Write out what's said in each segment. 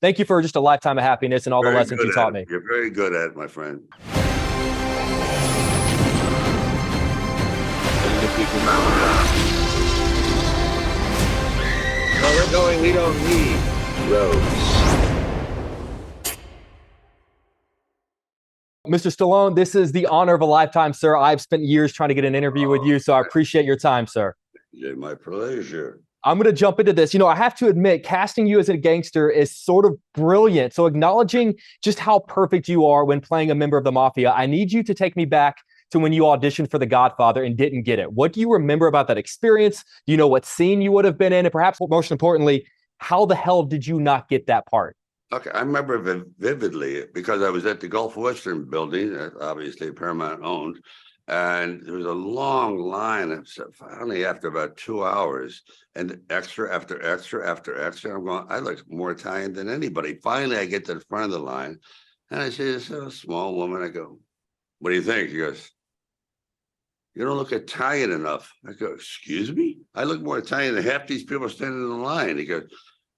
Thank you for just a lifetime of happiness and all the Very lessons good you at taught it. me. You're very good at it, my friend. Well, we're going, we don't need roads. Mr. Stallone, this is the honor of a lifetime, sir. I've spent years trying to get an interview with you, so I appreciate your time, sir. My pleasure. I'm going to jump into this. I have to admit, casting you as a gangster is sort of brilliant. So, acknowledging just how perfect you are when playing a member of the mafia, I need you to take me back to when you auditioned for The Godfather and didn't get it. What do you remember about that experience? Do you know what scene you would have been in? And perhaps most importantly, how the hell did you not get that part? Okay, I remember vividly because I was at the Gulf Western building, obviously Paramount owned, and there was a long line. And finally, after about 2 hours, and extra after extra after extra, I'm going, I look more Italian than anybody. Finally, I get to the front of the line, and I see this small woman. I go, what do you think? He goes, you don't look Italian enough. I go, excuse me? I look more Italian than half these people standing in the line. He goes,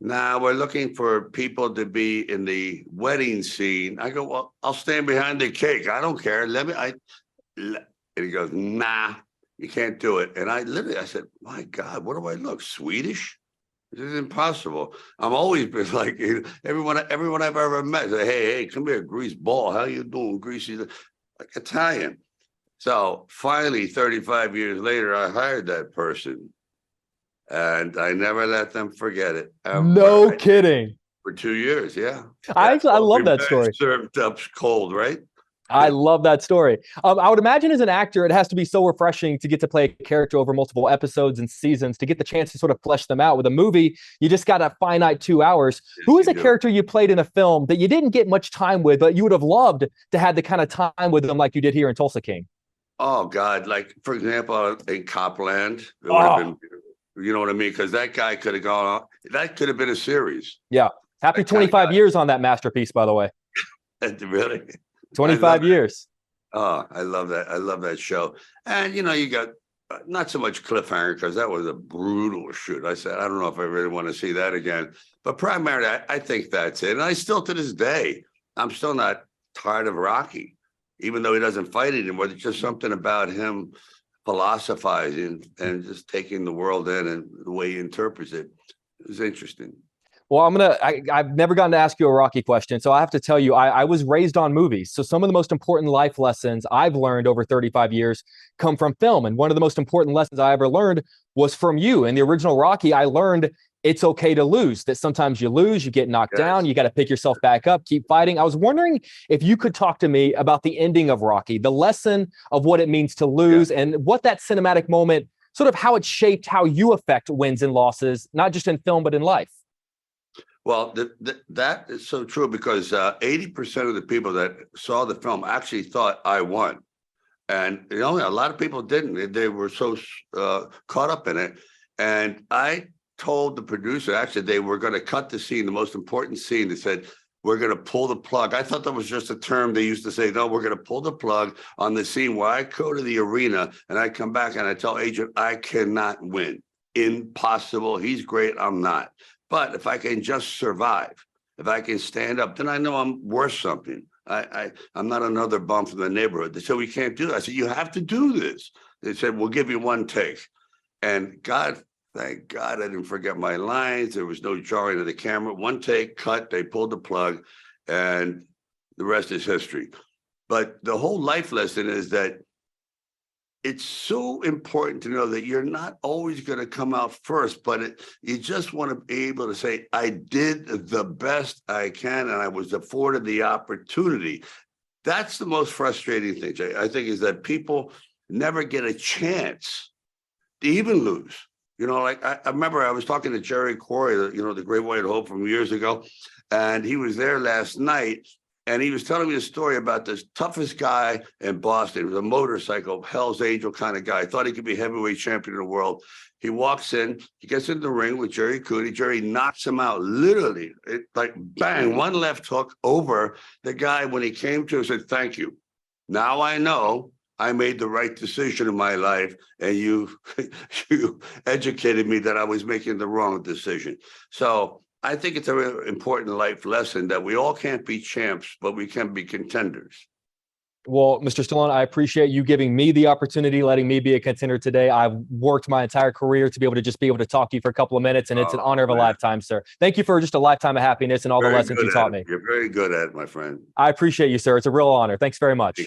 nah, we're looking for people to be in the wedding scene. I go, well, I'll stand behind the cake. I don't care. And he goes, nah, you can't do it. And I said, my God, what do I look? Swedish? This is impossible. I'm always been like, everyone I've ever met say, hey, come here, grease ball. How you doing, greasy? Like Italian. So finally, 35 years later, I hired that person. And I never let them forget it No ever. kidding. For 2 years, yeah. I love that Revenge story. served up cold, right? I love that story. I would imagine as an actor, it has to be so refreshing to get to play a character over multiple episodes and seasons to get the chance to sort of flesh them out. With a movie, you just got a finite 2 hours. Yes, Who is you a do. character you played in a film that you didn't get much time with, but you would have loved to have the kind of time with them like you did here in Tulsa King? Oh God! Like for example, in Copland, it would have Oh, been, you know what I mean? Because that guy could have gone on. That could have been a series. yeah. Happy That kind of 25 years on that masterpiece, by the way. guy. Really, I love 25 it. years. Oh, I love that. I love that show. And you got not so much cliffhanger because that was a brutal shoot. I said, I don't know if I really want to see that again. But primarily, I think that's it. And I still, to this day, I'm still not tired of Rocky, even though he doesn't fight anymore. There's just something about him philosophizing and just taking the world in and the way he interprets it. It was interesting. Well, I've never gotten to ask you a Rocky question. So I have to tell you, I was raised on movies. So some of the most important life lessons I've learned over 35 years come from film. And one of the most important lessons I ever learned was from you. In the original Rocky, I learned it's okay to lose, that sometimes you lose, you get knocked down, Yes. you got to pick yourself back up, keep fighting. I was wondering if you could talk to me about the ending of Rocky, the lesson of what it means to Yeah. lose and what that cinematic moment, sort of how it shaped how you affect wins and losses, not just in film, but in life. Well, that is so true because 80% of the people that saw the film actually thought I won. And a lot of people didn't. They were so caught up in it. And I told the producer, actually, they were going to cut the scene, the most important scene. They said, we're going to pull the plug. I thought that was just a term they used to say, no, we're going to pull the plug on the scene where I go to the arena and I come back and I tell Agent, I cannot win. Impossible. He's great. I'm not. But if I can just survive, if I can stand up, then I know I'm worth something. I'm not another bum from the neighborhood. They said, we can't do that. I said, you have to do this. They said, we'll give you one take. And God, thank God I didn't forget my lines. There was no jarring of the camera. One take, cut, they pulled the plug, and the rest is history. But the whole life lesson is that it's so important to know that you're not always going to come out first, but you just want to be able to say, I did the best I can, and I was afforded the opportunity. That's the most frustrating thing, Jay, I think, is that people never get a chance to even lose. Like I remember I was talking to Jerry Corey, the Great White Hope from years ago, and he was there last night. And he was telling me a story about this toughest guy in Boston. He was a motorcycle, Hell's Angel kind of guy. Thought he could be heavyweight champion of the world. He walks in, he gets in the ring with Jerry Cooney. Jerry knocks him out, literally, like bang, one left hook over the guy. When he came to, said, thank you. Now I know I made the right decision in my life, and you educated me that I was making the wrong decision. So I think it's a very important life lesson that we all can't be champs, but we can be contenders. Well, Mr. Stallone, I appreciate you giving me the opportunity, letting me be a contender today. I've worked my entire career to be able to just be able to talk to you for a couple of minutes, and it's an honor of a Man. lifetime, sir. Thank you for just a lifetime of happiness and all the Very lessons good you at taught it. me. You're very good at it, my friend. I appreciate you, sir. It's a real honor. Thanks very much.